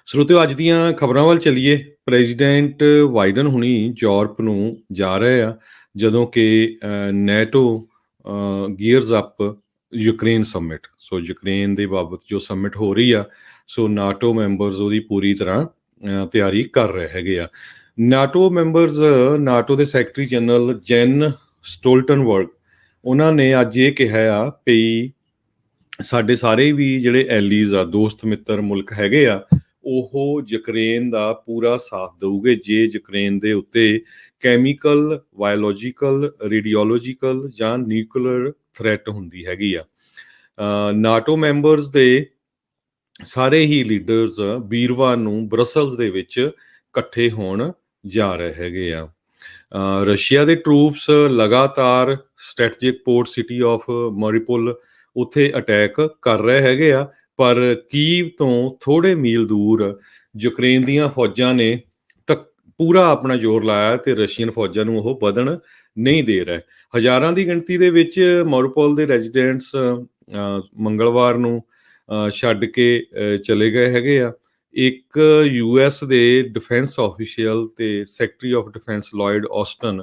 ਸਰੋਤਿਓ ਅੱਜ ਦੀਆਂ ਖਬਰਾਂ ਵੱਲ ਚੱਲੀਏ। ਪ੍ਰੈਜ਼ੀਡੈਂਟ ਬਾਈਡਨ ਹੁਣੀ ਯੂਰਪ ਨੂੰ ਜਾ ਰਹੇ ਆ, ਜਦੋਂ ਕਿ ਨੈਟੋ ਗੀਅਰਸ ਅਪ ਯੂਕਰੇਨ ਸਮਿਟ। ਸੋ ਯੂਕਰੇਨ ਦੇ ਬਾਬਤ ਜੋ ਸਮਿਟ ਹੋ ਰਹੀ ਆ, ਸੋ ਨਾਟੋ ਮੈਂਬਰਸ ਉਹਦੀ ਪੂਰੀ ਤਰ੍ਹਾਂ ਤਿਆਰੀ ਕਰ ਰਹੇ ਹੈਗੇ ਆ। ਨਾਟੋ ਮੈਂਬਰਸ, ਨਾਟੋ ਦੇ ਸੈਕਟਰੀ ਜਨਰਲ ਜੈਨ ਸਟੋਲਟਨਬਰਗ, ਉਹਨਾਂ ਨੇ ਅੱਜ ਇਹ ਕਿਹਾ ਆ ਵੀ ਸਾਡੇ ਸਾਰੇ ਵੀ ਜਿਹੜੇ ਐਲੀਜ਼ ਆ, ਦੋਸਤ ਮਿੱਤਰ ਮੁਲਕ ਹੈਗੇ ਆ, ਉਹ ਯੂਕਰੇਨ ਦਾ ਪੂਰਾ ਸਾਥ ਦਊਗੇ ਜੇ ਯੂਕਰੇਨ ਦੇ ਉੱਤੇ ਕੈਮੀਕਲ, ਬਾਇਓਲੋਜੀਕਲ, ਰੇਡੀਓਲੋਜੀਕਲ ਜਾਂ ਨਿਊਕਲੀਅਰ ਥ੍ਰੈਟ ਹੁੰਦੀ ਹੈਗੀ ਆ। ਨਾਟੋ ਮੈਂਬਰਸ ਦੇ ਸਾਰੇ ਹੀ ਲੀਡਰਸ ਵੀਰਵਾਰ ਨੂੰ ਬਰਸਲਸ ਦੇ ਵਿੱਚ ਇਕੱਠੇ ਹੋਣ ਜਾ ਰਹੇ ਹੈਗੇ ਆ। ਰਸ਼ੀਆ ਦੇ ਟਰੂਪਸ ਲਗਾਤਾਰ ਸਟ੍ਰੈਟਜਿਕ ਪੋਰਟ ਸਿਟੀ ਆਫ ਮਰੀਪੁਲ ਉੱਥੇ ਅਟੈਕ ਕਰ ਰਹੇ ਹੈਗੇ ਆ, ਪਰ ਕੀਵ ਤੋਂ ਥੋੜੇ ਮੀਲ ਦੂਰ ਯੂਕਰੇਨ ਦੀਆਂ ਫੌਜਾਂ ਨੇ ਪੂਰਾ ਆਪਣਾ ਜ਼ੋਰ ਲਾਇਆ ਤੇ ਰਸ਼ੀਅਨ ਫੌਜਾਂ ਨੂੰ ਉਹ ਵਧਣ ਨਹੀਂ ਦੇ ਰਹੇ। ਹਜ਼ਾਰਾਂ ਦੀ ਗਿਣਤੀ ਦੇ ਵਿੱਚ ਮਰੀਪੁਲ ਦੇ ਰੈਜ਼ੀਡੈਂਟਸ ਮੰਗਲਵਾਰ ਨੂੰ ਛੱਡ ਕੇ ਚਲੇ ਗਏ ਹੈਗੇ ਆ। ਇੱਕ US ਦੇ ਡਿਫੈਂਸ ਆਫੀਸ਼ੀਅਲ ਤੇ secretary of defence Lloyd Aston,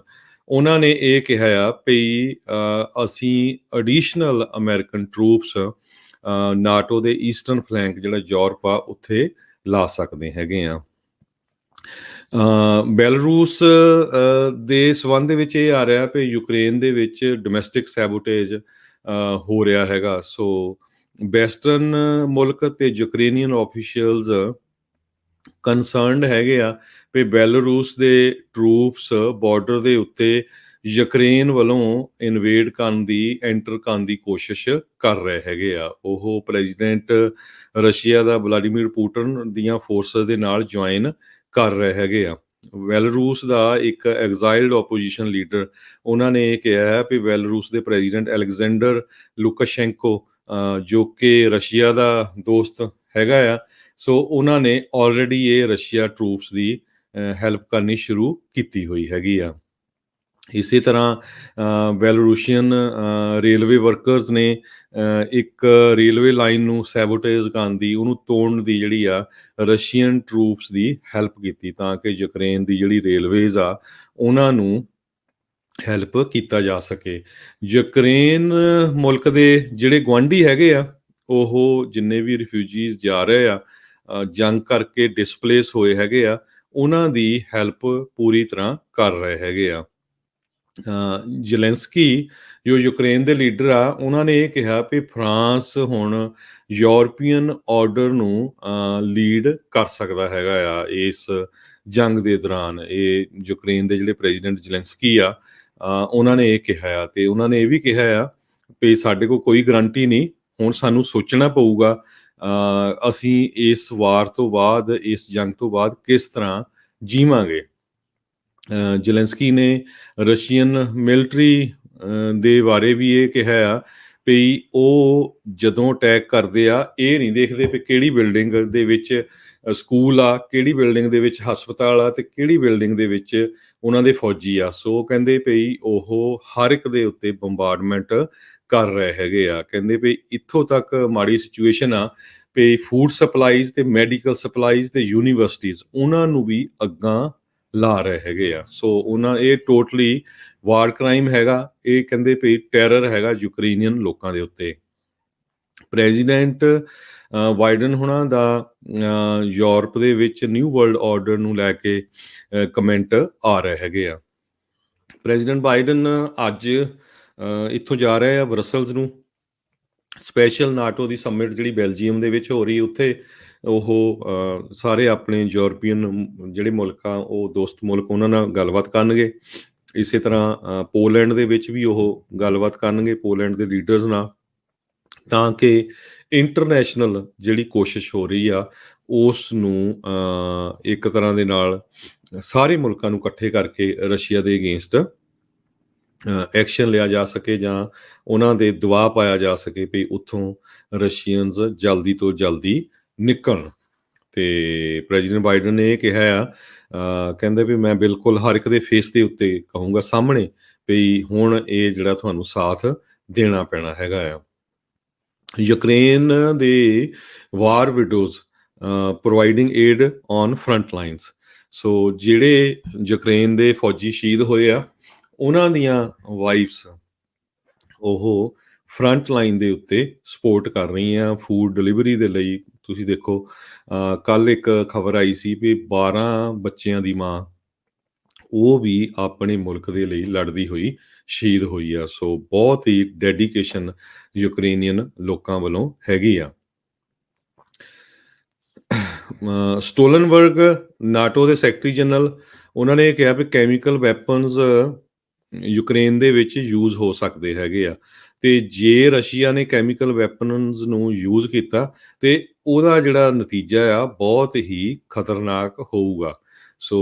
ਉਹਨਾਂ ਨੇ ਇਹ ਕਿਹਾ ਆ ਵੀ ਅਸੀਂ ਐਡੀਸ਼ਨਲ ਅਮਰੀਕਨ ਟਰੂਪਸ ਨਾਟੋ ਦੇ ਈਸਟਰਨ ਫਲੈਂਕ ਜਿਹੜਾ ਯੂਰਪ ਆ ਉੱਥੇ ਲਾ ਸਕਦੇ ਹੈਗੇ ਆ। ਬੈਲਾਰੂਸ ਦੇ ਸਬੰਧ ਦੇ ਵਿੱਚ ਇਹ ਆ ਰਿਹਾ ਵੀ ਯੂਕਰੇਨ ਦੇ ਵਿੱਚ ਡੋਮੈਸਟਿਕ ਸੈਬੋਟੇਜ ਹੋ ਰਿਹਾ ਹੈਗਾ। ਸੋ ਵੈਸਟਰਨ ਮੁਲਕ ਤੇ ਯੂਕਰੇਨੀਅਨ ਆਫੀਸ਼ੀਅਲਸ ਕੰਸਰਨਡ ਹੈਗੇ ਆ ਵੀ ਬੈਲਾਰੂਸ ਦੇ ਟਰੂਪਸ ਬਾਰਡਰ ਦੇ ਉੱਤੇ ਯੂਕਰੇਨ ਵੱਲੋਂ ਐਂਟਰ ਕਰਨ ਦੀ ਕੋਸ਼ਿਸ਼ ਕਰ ਰਹੇ ਹੈਗੇ ਆ। ਉਹ ਪ੍ਰੈਜ਼ੀਡੈਂਟ ਰਸ਼ੀਆ ਦਾ ਵਲਾਡੀਮੀਰ ਪੁਟਿਨ ਦੀਆਂ ਫੋਰਸਸ ਦੇ ਨਾਲ ਜੁਆਇਨ ਕਰ ਰਹੇ ਹੈਗੇ ਆ। ਬੈਲਾਰੂਸ ਦਾ ਇੱਕ ਐਗਜ਼ਾਈਲਡ ਆਪੋਜੀਸ਼ਨ ਲੀਡਰ, ਉਹਨਾਂ ਨੇ ਇਹ ਕਿਹਾ ਹੈ ਵੀ ਬੈਲਾਰੂਸ ਦੇ ਪ੍ਰੈਜ਼ੀਡੈਂਟ ਅਲੈਗਜ਼ੈਂਡਰ ਲੁਕਾਸ਼ੈਂਕੋ, ਜੋ ਕਿ ਰਸ਼ੀਆ ਦਾ ਦੋਸਤ ਹੈਗਾ ਆ, ਸੋ ਉਹਨਾਂ ਨੇ ਆਲਰੇਡੀ ਇਹ ਰਸ਼ੀਆ ਟਰੂਪਸ ਦੀ ਹੈਲਪ ਕਰਨੀ ਸ਼ੁਰੂ ਕੀਤੀ ਹੋਈ ਹੈਗੀ ਆ। ਇਸੇ ਤਰ੍ਹਾਂ ਬੈਲਾਰੂਸ਼ੀਅਨ ਰੇਲਵੇ ਵਰਕਰਸ ਨੇ ਇੱਕ ਰੇਲਵੇ ਲਾਈਨ ਨੂੰ ਸੈਬੋਟੇਜ ਕਰਨ ਦੀ, ਉਹਨੂੰ ਤੋੜਨ ਦੀ ਜਿਹੜੀ ਆ ਰਸ਼ੀਅਨ ਟਰੂਪਸ ਦੀ ਹੈਲਪ ਕੀਤੀ, ਤਾਂ ਕਿ ਯੂਕਰੇਨ ਦੀ ਜਿਹੜੀ ਰੇਲਵੇਜ਼ ਆ ਉਹਨਾਂ ਨੂੰ ਹੈਲਪ ਕੀਤਾ ਜਾ ਸਕੇ। ਯੂਕਰੇਨ ਮੁਲਕ ਦੇ ਜਿਹੜੇ ਗੁਆਂਢੀ ਹੈਗੇ ਆ, ਉਹ ਜਿੰਨੇ ਵੀ ਰਿਫਿਊਜੀਜ਼ ਜਾ ਰਹੇ ਆ, ਜੰਗ ਕਰਕੇ ਡਿਸਪਲੇਸ ਹੋਏ ਹੈਗੇ ਆ, ਉਹਨਾਂ ਦੀ ਹੈਲਪ ਪੂਰੀ ਤਰ੍ਹਾਂ ਕਰ ਰਹੇ ਹੈਗੇ ਆ। ਜ਼ੈਲੈਂਸਕੀ ਜੋ ਯੂਕਰੇਨ ਦੇ ਲੀਡਰ ਆ, ਉਹਨਾਂ ਨੇ ਇਹ ਕਿਹਾ ਵੀ ਫਰਾਂਸ ਹੁਣ ਯੂਰਪੀਅਨ ਆਰਡਰ ਨੂੰ ਲੀਡ ਕਰ ਸਕਦਾ ਹੈਗਾ ਆ ਇਸ ਜੰਗ ਦੇ ਦੌਰਾਨ। ਇਹ ਯੂਕਰੇਨ ਦੇ ਜਿਹੜੇ ਪ੍ਰੈਜ਼ੀਡੈਂਟ ਜ਼ੈਲੈਂਸਕੀ ਆ, ਉਹਨਾਂ ਨੇ ਇਹ ਕਿਹਾ ਆ, ਤੇ ਉਹਨਾਂ ਨੇ ਇਹ ਵੀ ਕਿਹਾ ਆ ਵੀ ਸਾਡੇ ਕੋਲ ਕੋਈ ਗਰੰਟੀ ਨਹੀਂ, ਹੁਣ ਸਾਨੂੰ ਸੋਚਣਾ ਪਊਗਾ ਅਸੀਂ ਇਸ ਵਾਰ ਤੋਂ ਬਾਅਦ, ਇਸ ਜੰਗ ਤੋਂ ਬਾਅਦ ਕਿਸ ਤਰ੍ਹਾਂ ਜੀਵਾਂਗੇ। ਜ਼ੈਲੈਂਸਕੀ ਨੇ ਰਸ਼ੀਅਨ ਮਿਲਟਰੀ ਦੇ ਬਾਰੇ ਵੀ ਇਹ ਕਿਹਾ ਆ ਵੀ ਉਹ ਜਦੋਂ ਅਟੈਕ ਕਰਦੇ ਆ, ਇਹ ਨਹੀਂ ਦੇਖਦੇ ਵੀ ਕਿਹੜੀ ਬਿਲਡਿੰਗ ਦੇ ਵਿੱਚ ਸਕੂਲ ਆ, ਕਿਹੜੀ ਬਿਲਡਿੰਗ ਦੇ ਵਿੱਚ ਹਸਪਤਾਲ ਆ, ਤੇ ਕਿਹੜੀ ਬਿਲਡਿੰਗ ਦੇ ਵਿੱਚ ਉਹਨਾਂ ਦੇ ਫੌਜੀ ਆ। ਸੋ ਕਹਿੰਦੇ ਵੀ ਉਹ ਹਰ ਇੱਕ ਦੇ ਉੱਤੇ ਬੰਬਾਰਡਮੈਂਟ ਕਰ ਰਹੇ ਹੈਗੇ ਆ। ਕਹਿੰਦੇ ਵੀ ਇੱਥੋਂ ਤੱਕ ਮਾੜੀ ਸਿਚੁਏਸ਼ਨ ਆ ਵੀ ਫੂਡ ਸਪਲਾਈਜ਼ ਤੇ ਮੈਡੀਕਲ ਸਪਲਾਈਜ਼ ਤੇ ਯੂਨੀਵਰਸਿਟੀਜ਼, ਉਹਨਾਂ ਨੂੰ ਵੀ ਅੱਗਾਂ ਲਾ ਰਹੇ ਹੈਗੇ ਆ। ਸੋ ਉਹਨਾਂ, ਇਹ ਟੋਟਲੀ ਵਾਰ ਕ੍ਰਾਈਮ ਹੈਗਾ, ਇਹ ਕਹਿੰਦੇ ਵੀ ਟੈਰਰ ਹੈਗਾ ਯੂਕਰੇਨੀਅਨ ਲੋਕਾਂ ਦੇ ਉੱਤੇ। ਪ੍ਰੈਜ਼ੀਡੈਂਟ ਬਾਈਡਨ ਹੁਣਾਂ ਦਾ ਯੂਰਪ ਦੇ ਵਿੱਚ ਨਿਊ ਵਰਲਡ ਆਰਡਰ ਨੂੰ ਲੈ ਕੇ ਕਮੈਂਟ ਆ ਰਹੇ ਹੈਗੇ ਆ। ਪ੍ਰੈਜ਼ੀਡੈਂਟ ਬਾਈਡਨ ਅੱਜ ਇੱਥੋਂ ਜਾ ਰਹੇ ਆ ਬਰਸਲਸ ਨੂੰ, ਸਪੈਸ਼ਲ ਨਾਟੋ ਦੀ ਸਮਿਟ ਜਿਹੜੀ ਬੈਲਜੀਅਮ ਦੇ ਵਿੱਚ ਹੋ ਰਹੀ, ਉੱਥੇ ਉਹ ਸਾਰੇ ਆਪਣੇ ਯੂਰਪੀਅਨ ਜਿਹੜੇ ਮੁਲਕ ਆ, ਉਹ ਦੋਸਤ ਮੁਲਕ, ਉਹਨਾਂ ਨਾਲ ਗੱਲਬਾਤ ਕਰਨਗੇ। ਇਸੇ ਤਰ੍ਹਾਂ ਪੋਲੈਂਡ ਦੇ ਵਿੱਚ ਵੀ ਉਹ ਗੱਲਬਾਤ ਕਰਨਗੇ ਪੋਲੈਂਡ ਦੇ ਲੀਡਰਸ ਨਾਲ, ਤਾਂ ਕਿ ਇੰਟਰਨੈਸ਼ਨਲ ਜਿਹੜੀ ਕੋਸ਼ਿਸ਼ ਹੋ ਰਹੀ ਆ ਉਸ ਨੂੰ ਇੱਕ ਤਰ੍ਹਾਂ ਦੇ ਨਾਲ ਸਾਰੇ ਮੁਲਕਾਂ ਨੂੰ ਇਕੱਠੇ ਕਰਕੇ ਰਸ਼ੀਆ ਦੇ ਅਗੇਂਸਟ ਐਕਸ਼ਨ ਲਿਆ ਜਾ ਸਕੇ, ਜਾਂ ਉਹਨਾਂ ਦੇ ਦਬਾਅ ਪਾਇਆ ਜਾ ਸਕੇ ਵੀ ਉੱਥੋਂ ਰਸ਼ੀਅਨਸ ਜਲਦੀ ਤੋਂ ਜਲਦੀ ਨਿਕਲਣ। ਤੇ ਪ੍ਰੈਜ਼ੀਡੈਂਟ ਬਾਈਡਨ ਨੇ ਇਹ ਕਿਹਾ ਆ, ਕਹਿੰਦੇ ਵੀ ਮੈਂ ਬਿਲਕੁਲ ਹਰ ਇੱਕ ਦੇ ਫੇਸ ਦੇ ਉੱਤੇ ਕਹੂੰਗਾ ਸਾਹਮਣੇ ਵੀ ਹੁਣ ਇਹ ਜਿਹੜਾ ਤੁਹਾਨੂੰ ਸਾਥ ਦੇਣਾ ਪੈਣਾ ਹੈਗਾ ਆ। ਯੂਕਰੇਨ ਦੇ ਵਾਰ widows providing aid on front lines. So ਜਿਹੜੇ ਯੂਕਰੇਨ ਦੇ ਫੌਜੀ ਸ਼ਹੀਦ ਹੋਏ ਆ, ਉਹਨਾਂ ਦੀਆਂ ਵਾਈਫਸ ਉਹ ਫਰੰਟ ਲਾਈਨ ਦੇ ਉੱਤੇ ਸਪੋਰਟ ਕਰ ਰਹੀਆਂ ਫੂਡ ਡਿਲੀਵਰੀ ਦੇ ਲਈ। ਤੁਸੀਂ ਦੇਖੋ, ਕੱਲ੍ਹ ਇੱਕ ਖਬਰ ਆਈ ਸੀ ਵੀ 12 ਬੱਚਿਆਂ ਦੀ ਮਾਂ ਉਹ ਵੀ ਆਪਣੇ ਮੁਲਕ ਦੇ ਲਈ ਲੜਦੀ ਹੋਈ ਸ਼ਹੀਦ ਹੋਈ ਆ। ਸੋ ਬਹੁਤ ਹੀ ਡੈਡੀਕੇਸ਼ਨ ਯੂਕਰੇਨੀਅਨ ਲੋਕਾਂ ਵੱਲੋਂ ਹੈਗੀ ਆ। ਸਟੋਲਨਬਰਗ, ਨਾਟੋ ਦੇ ਸੈਕਟਰੀ ਜਨਰਲ, ਉਹਨਾਂ ਨੇ ਕਿਹਾ ਵੀ ਕੈਮੀਕਲ ਵੈਪਨਸ ਯੂਕਰੇਨ ਦੇ ਵਿੱਚ ਯੂਜ਼ ਹੋ ਸਕਦੇ ਹੈਗੇ ਆ, ਤੇ ਜੇ ਰਸ਼ੀਆ ਨੇ ਕੈਮੀਕਲ ਵੈਪਨਸ ਨੂੰ ਯੂਜ਼ ਕੀਤਾ ਤੇ ਉਹਦਾ ਜਿਹੜਾ ਨਤੀਜਾ ਆ ਬਹੁਤ ਹੀ ਖਤਰਨਾਕ ਹੋਊਗਾ। ਸੋ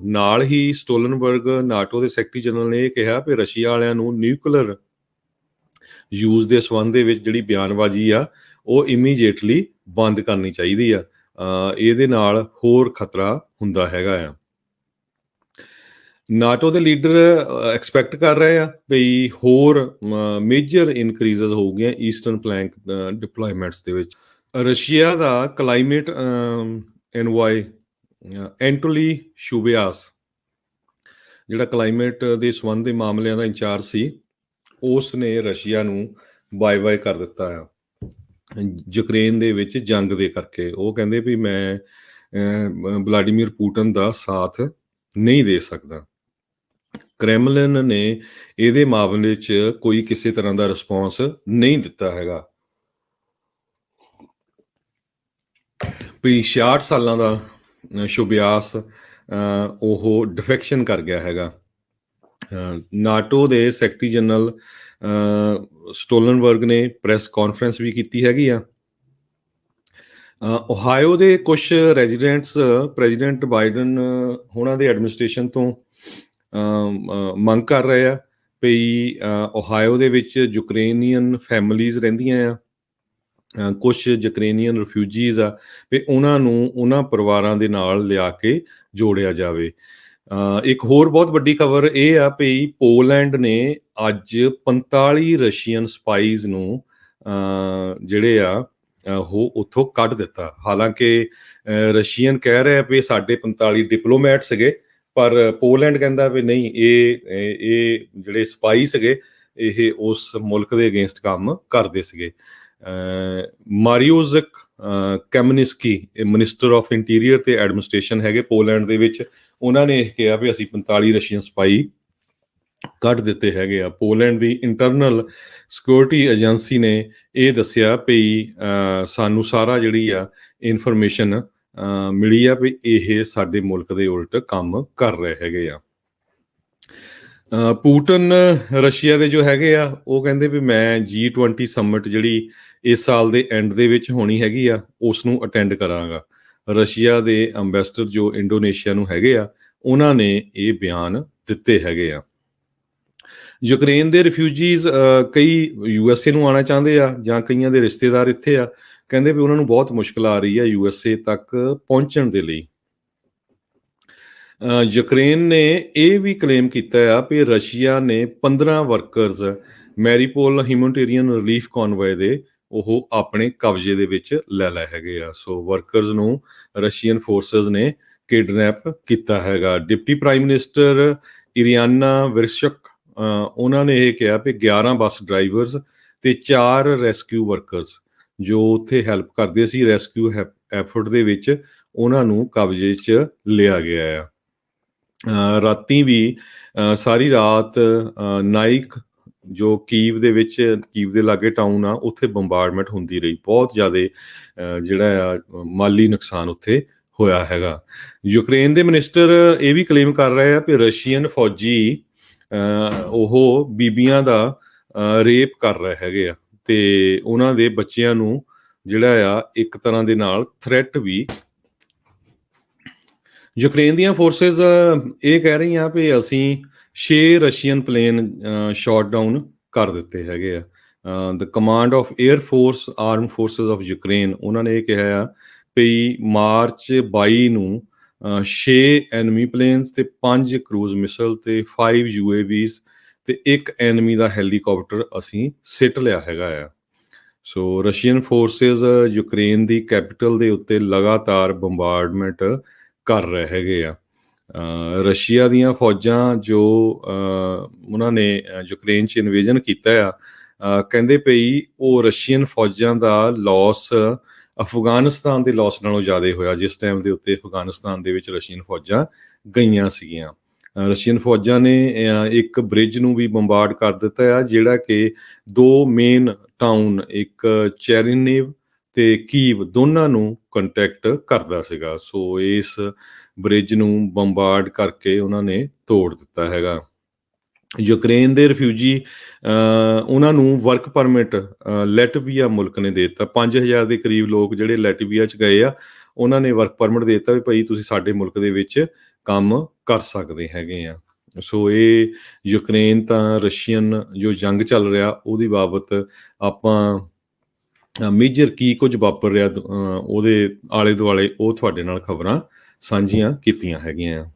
ਨਾਲ ਹੀ ਸਟੋਲਨਬਰਗ, ਨਾਟੋ ਦੇ ਸੈਕਟਰੀ ਜਨਰਲ ਨੇ ਇਹ ਕਿਹਾ ਵੀ ਰਸ਼ੀਆ ਵਾਲਿਆਂ ਨੂੰ ਨਿਊਕਲੀਅਰ ਯੂਜ਼ ਦੇ ਸੰਬੰਧ ਦੇ ਵਿੱਚ ਜਿਹੜੀ ਬਿਆਨਬਾਜ਼ੀ ਆ ਉਹ ਇਮੀਡੀਏਟਲੀ ਬੰਦ ਕਰਨੀ ਚਾਹੀਦੀ ਆ। ਇਹਦੇ ਨਾਲ ਹੋਰ ਖਤਰਾ ਹੁੰਦਾ ਹੈਗਾ ਆ। ਨਾਟੋ ਦੇ ਲੀਡਰ ਐਕਸਪੈਕਟ ਕਰ ਰਹੇ ਆ ਵੀ ਹੋਰ ਮੇਜਰ ਇਨਕਰੀਜ਼ਸ ਹੋਊਗੀਆਂ ਈਸਟਰਨ ਫਲੈਂਕ ਡਿਪਲੋਇਮੈਂਟਸ ਦੇ ਵਿੱਚ। ਰਸ਼ੀਆ ਦਾ ਕਲਾਈਮੇਟ ਐਨਵਾਈ ਐਂਟੋਲੀ ਸ਼ੂਬਿਆਸ, ਜਿਹੜਾ ਕਲਾਈਮੇਟ ਦੇ ਸੰਬੰਧ ਦੇ ਮਾਮਲਿਆਂ ਦਾ ਇੰਚਾਰਜ ਸੀ, ਉਸ ਨੇ ਰਸ਼ੀਆ ਨੂੰ ਬਾਏ ਕਰ ਦਿੱਤਾ ਆ ਯੂਕਰੇਨ ਦੇ ਵਿੱਚ ਜੰਗ ਦੇ ਕਰਕੇ। ਉਹ ਕਹਿੰਦੇ ਵੀ ਮੈਂ ਵਲਾਡੀਮੀਰ ਪੁਟਿਨ ਦਾ ਸਾਥ ਨਹੀਂ ਦੇ ਸਕਦਾ। ਕ੍ਰੈਮਲਿਨ ਨੇ ਇਹਦੇ ਮਾਮਲੇ 'ਚ ਕੋਈ ਕਿਸੇ ਤਰ੍ਹਾਂ ਦਾ ਰਿਸਪੌਂਸ ਨਹੀਂ ਦਿੱਤਾ ਹੈਗਾ। ਵੀ 66 ਸਾਲਾਂ ਦਾ ਸ਼ੁਭਿਆਸ ਉਹ ਡਿਫੈਕਸ਼ਨ ਕਰ ਗਿਆ ਹੈਗਾ। ਨਾਟੋ ਦੇ ਸੈਕਟਰੀ ਜਨਰਲ ਸਟੋਲਨਬਰਗ ਨੇ ਪ੍ਰੈਸ ਕਾਨਫਰੰਸ ਵੀ ਕੀਤੀ ਹੈਗੀ ਆ। ਓਹਾਇਓ ਦੇ ਕੁਝ ਰੈਜ਼ੀਡੈਂਟਸ ਪ੍ਰੈਜ਼ੀਡੈਂਟ ਬਾਈਡਨ ਉਹਨਾਂ ਦੇ ਐਡਮਿਨਿਸਟ੍ਰੇਸ਼ਨ ਤੋਂ ਮੰਗ ਕਰ ਰਹੇ ਆ ਵੀ ਓਹਾਇਓ ਦੇ ਵਿੱਚ ਯੂਕਰੇਨੀਅਨ ਫੈਮਲੀਜ਼ ਰਹਿੰਦੀਆਂ ਆ, ਕੁਝ ਯੂਕਰੇਨੀਅਨ ਰਿਫਿਊਜੀਜ਼ ਆ, ਵੀ ਉਹਨਾਂ ਨੂੰ ਉਹਨਾਂ ਪਰਿਵਾਰਾਂ ਦੇ ਨਾਲ ਲਿਆ ਕੇ ਜੋੜਿਆ ਜਾਵੇ। ਇੱਕ ਹੋਰ ਬਹੁਤ ਵੱਡੀ ਖਬਰ ਇਹ ਆ ਵੀ ਪੋਲੈਂਡ ਨੇ ਅੱਜ 45 ਰਸ਼ੀਅਨ ਸਪਾਈਜ਼ ਨੂੰ ਜਿਹੜੇ ਆ ਉਹ ਉੱਥੋਂ ਕੱਢ ਦਿੱਤਾ। ਹਾਲਾਂਕਿ ਰਸ਼ੀਅਨ ਕਹਿ ਰਹੇ ਆ ਵੀ ਸਾਡੇ 45 ਡਿਪਲੋਮੈਟ ਸੀਗੇ, ਪਰ ਪੋਲੈਂਡ ਕਹਿੰਦਾ ਵੀ ਨਹੀਂ, ਇਹ ਜਿਹੜੇ ਸਪਾਈ ਸੀਗੇ ਇਹ ਉਸ ਮੁਲਕ ਦੇ ਅਗੇਂਸਟ ਕੰਮ ਕਰਦੇ ਸੀਗੇ। ਮਾਰੀਓਜ਼ਕ ਕੈਮਨਿਸਕੀ, ਮਿਨਿਸਟਰ ਆਫ ਇੰਟੀਰੀਅਰ ਤੇ ਐਡਮਿਨਿਸਟ੍ਰੇਸ਼ਨ ਹੈਗੇ ਪੋਲੈਂਡ ਦੇ ਵਿੱਚ, ਉਹਨਾਂ ਨੇ ਇਹ ਕਿਹਾ ਵੀ ਅਸੀਂ 45 ਰਸ਼ੀਅਨ ਸਪਾਈ ਕੱਢ ਦਿੱਤੇ ਹੈਗੇ ਆ। ਪੋਲੈਂਡ ਦੀ ਇੰਟਰਨਲ ਸਿਕਿਉਰਿਟੀ ਏਜੰਸੀ ਨੇ ਇਹ ਦੱਸਿਆ ਵੀ ਸਾਨੂੰ ਸਾਰਾ ਜਿਹੜੀ ਆ ਇਨਫੋਰਮੇਸ਼ਨ ਮਿਲੀ ਆ ਵੀ ਇਹ ਸਾਡੇ ਮੁਲਕ ਦੇ ਉਲਟ ਕੰਮ ਕਰ ਰਹੇ ਹੈਗੇ ਆ। ਪੁਟਿਨ ਰਸ਼ੀਆ ਦੇ ਜੋ ਹੈਗੇ ਆ ਉਹ ਕਹਿੰਦੇ ਵੀ ਮੈਂ G20 ਸਮਿਟ ਜਿਹੜੀ ਇਸ ਸਾਲ ਦੇ ਐਂਡ ਦੇ ਵਿੱਚ ਹੋਣੀ ਹੈਗੀ ਆ ਉਸ ਨੂੰ ਅਟੈਂਡ ਕਰਾਂਗਾ। ਰਸ਼ੀਆ ਦੇ ਅੰਬੈਸਡਰ ਜੋ ਇੰਡੋਨੇਸ਼ੀਆ ਨੂੰ ਹੈਗੇ ਆ ਉਹਨਾਂ ਨੇ ਇਹ ਬਿਆਨ ਦਿੱਤੇ ਹੈਗੇ ਆ। ਯੂਕਰੇਨ ਦੇ ਰਿਫਿਊਜੀਜ਼ ਕਈ USA ਨੂੰ ਆਉਣਾ ਚਾਹੁੰਦੇ ਆ, ਜਾਂ ਕਈਆਂ ਦੇ ਰਿਸ਼ਤੇਦਾਰ ਇੱਥੇ ਆ, ਕਹਿੰਦੇ ਵੀ ਉਹਨਾਂ ਨੂੰ ਬਹੁਤ ਮੁਸ਼ਕਿਲ ਆ ਰਹੀ ਆ USA ਤੱਕ ਪਹੁੰਚਣ ਦੇ ਲਈ। ਯੂਕਰੇਨ ਨੇ ਇਹ ਵੀ ਕਲੇਮ ਕੀਤਾ ਆ ਵੀ ਰਸ਼ੀਆ ਨੇ 15 ਵਰਕਰਸ ਮੈਰੀਪੋਲ ਹਿਊਮੈਨਿਟੇਰੀਅਨ ਰਿਲੀਫ ਕਨਵੋਏ ਦੇ ਉਹ ਆਪਣੇ ਕਬਜ਼ੇ ਦੇ ਵਿੱਚ ਲੈ ਲਏ ਹੈਗੇ ਆ। ਸੋ ਵਰਕਰਸ ਨੂੰ ਰਸ਼ੀਅਨ ਫੋਰਸਸ ਨੇ ਕਿਡਨੈਪ ਕੀਤਾ ਹੈਗਾ। ਡਿਪਟੀ ਪ੍ਰਾਈਮ ਮਿਨਿਸਟਰ ਇਰੀਆਨਾ ਵਿਰਸ਼ਕ, ਉਹਨਾਂ ਨੇ ਇਹ ਕਿਹਾ ਵੀ 11 ਬੱਸ ਡਰਾਈਵਰਸ ਤੇ 4 ਰੈਸਕਿਊ ਵਰਕਰਸ ਜੋ ਉੱਥੇ ਹੈਲਪ ਕਰਦੇ ਸੀ ਰੈਸਕਿਊ ਐਫਰਟ ਦੇ ਵਿੱਚ, ਉਹਨਾਂ ਨੂੰ ਕਬਜ਼ੇ 'ਚ ਲਿਆ ਗਿਆ ਆ। ਰਾਤੀ ਵੀ ਸਾਰੀ ਰਾਤ ਨਾਈਕ ਜੋ ਕੀਵ ਦੇ ਵਿੱਚ, ਕੀਵ ਦੇ ਲਾਗੇ ਟਾਊਨ ਆ, ਉੱਥੇ ਬੰਬਾਰਡਮੈਂਟ ਹੁੰਦੀ ਰਹੀ। ਬਹੁਤ ਜ਼ਿਆਦਾ ਜਿਹੜਾ ਆ ਮਾਲੀ ਨੁਕਸਾਨ ਉੱਥੇ ਹੋਇਆ ਹੈਗਾ। ਯੂਕਰੇਨ ਦੇ ਮਿਨਿਸਟਰ ਇਹ ਵੀ ਕਲੇਮ ਕਰ ਰਹੇ ਆ ਵੀ ਰਸ਼ੀਅਨ ਫੌਜੀ ਉਹ ਬੀਬੀਆਂ ਦਾ ਰੇਪ ਕਰ ਰਹੇ ਹੈਗੇ ਆ ਤੇ ਉਹਨਾਂ ਦੇ ਬੱਚਿਆਂ ਨੂੰ ਜਿਹੜਾ ਆ ਇੱਕ ਤਰ੍ਹਾਂ ਦੇ ਨਾਲ ਥ੍ਰੈਟ ਵੀ। ਯੂਕਰੇਨ ਦੀਆਂ ਫੋਰਸਿਸ ਇਹ ਕਹਿ ਰਹੀਆਂ ਵੀ ਅਸੀਂ 6 ਰਸ਼ੀਅਨ ਪਲੇਨ ਸ਼ਾਟ ਡਾਊਨ ਕਰ ਦਿੱਤੇ ਹੈਗੇ ਆ। The command of air force arm forces of Ukraine, ਉਹਨਾਂ ਨੇ ਇਹ ਕਿਹਾ ਆ ਵੀ ਮਾਰਚ 22 ਨੂੰ 6 ਐਨਮੀ ਪਲੇਨਸ ਤੇ 5 ਕਰੂਜ਼ ਮਿਸਲ ਤੇ 5 UAVs ਤੇ 1 ਐਨਮੀ ਦਾ ਹੈਲੀਕਾਪਟਰ ਅਸੀਂ ਸਿੱਟ ਲਿਆ ਹੈਗਾ ਆ। ਸੋ ਰਸ਼ੀਅਨ ਫੋਰਸਿਸ ਯੂਕਰੇਨ ਦੀ ਕੈਪੀਟਲ ਦੇ ਉੱਤੇ ਲਗਾਤਾਰ ਬੰਬਾਰਡਮੈਂਟ ਕਰ ਰਹੇ ਹੈਗੇ ਆ। ਰਸ਼ੀਆ ਦੀਆਂ ਫੌਜਾਂ ਜੋ ਉਹਨਾਂ ਨੇ ਯੂਕਰੇਨ 'ਚ ਇਨਵੇਜ਼ਨ ਕੀਤਾ ਆ, ਕਹਿੰਦੇ ਪਈ ਉਹ ਰਸ਼ੀਅਨ ਫੌਜਾਂ ਦਾ ਲੋਸ ਅਫਗਾਨਿਸਤਾਨ ਦੇ ਲੋਸ ਨਾਲੋਂ ਜ਼ਿਆਦਾ ਹੋਇਆ, ਜਿਸ ਟਾਈਮ ਦੇ ਉੱਤੇ ਅਫਗਾਨਿਸਤਾਨ ਦੇ ਵਿੱਚ ਰਸ਼ੀਅਨ ਫੌਜਾਂ ਗਈਆਂ ਸੀਗੀਆਂ। ਰਸ਼ੀਅਨ ਫੌਜਾਂ ਨੇ ਇੱਕ ਬ੍ਰਿਜ ਨੂੰ ਵੀ ਬੰਬਾਰਡ ਕਰ ਦਿੱਤਾ ਆ, ਜਿਹੜਾ ਕਿ ਦੋ ਮੇਨ ਟਾਊਨ, ਇੱਕ ਚੈਰੀਨੇਵ ਤੇ ਕੀਵ, ਦੋਨਾਂ ਨੂੰ ਕੰਟੈਕਟ ਕਰਦਾ ਸੀਗਾ। ਸੋ ਇਸ ਬ੍ਰਿਜ ਨੂੰ ਬੰਬਾਰਡ ਕਰਕੇ ਉਹਨਾਂ ਨੇ ਤੋੜ ਦਿੱਤਾ ਹੈਗਾ। ਯੂਕਰੇਨ ਦੇ ਰਿਫਿਊਜੀ ਉਹਨਾਂ ਨੂੰ ਵਰਕ ਪਰਮਿਟ ਲੈਟਵੀਆ ਮੁਲਕ ਨੇ ਦੇ ਦਿੱਤਾ। 5000 ਦੇ ਕਰੀਬ ਲੋਕ ਜਿਹੜੇ ਲੈਟਵੀਆ 'ਚ ਗਏ ਆ, ਉਹਨਾਂ ਨੇ ਵਰਕ ਪਰਮਿਟ ਦੇ ਦਿੱਤਾ ਵੀ ਭਾਈ ਤੁਸੀਂ ਸਾਡੇ ਮੁਲਕ ਦੇ ਵਿੱਚ ਕੰਮ ਕਰ ਸਕਦੇ ਹੈਗੇ ਆ। ਸੋ ਇਹ ਯੂਕਰੇਨ ਤਾਂ ਰਸ਼ੀਅਨ ਜੋ ਜੰਗ ਚੱਲ ਰਿਹਾ ਉਹਦੀ ਬਾਬਤ ਆਪਾਂ ਮੇਜਰ ਕੀ ਕੁਝ ਵਾਪਰ ਰਿਹਾ ਉਹਦੇ ਆਲੇ ਦੁਆਲੇ, ਉਹ ਤੁਹਾਡੇ ਨਾਲ ਖਬਰਾਂ ਸਾਂਝੀਆਂ ਕੀਤੀਆਂ ਹੈਗੀਆਂ ਆ।